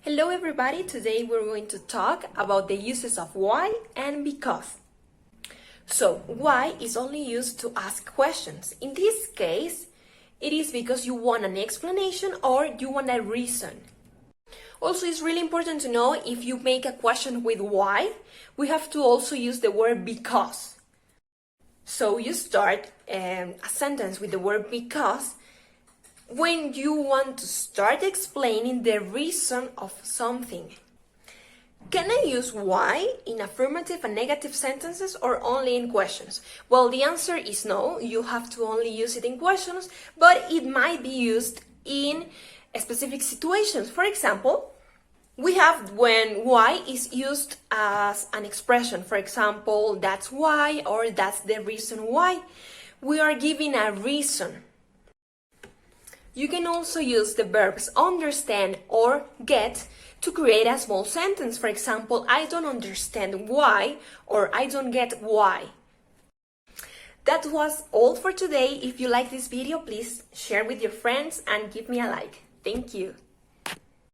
Hello everybody, today we're going to talk about the uses of why and because. So, why is only used to ask questions. In this case, it is because you want an explanation or you want a reason. Also, it's really important to know if you make a question with why, we have to also use the word because. So you start a sentence with the word because when you want to start explaining the reason of something. Can I use why in affirmative and negative sentences or only in questions? Well, the answer is no. You have to only use it in questions, but it might be used in specific situations. For example, we have when why is used as an expression. For example, that's why or that's the reason why. We are giving a reason. You can also use the verbs understand or get to create a small sentence. For example, I don't understand why or I don't get why. That was all for today. If you like this video, please share with your friends and give me a like. Thank you.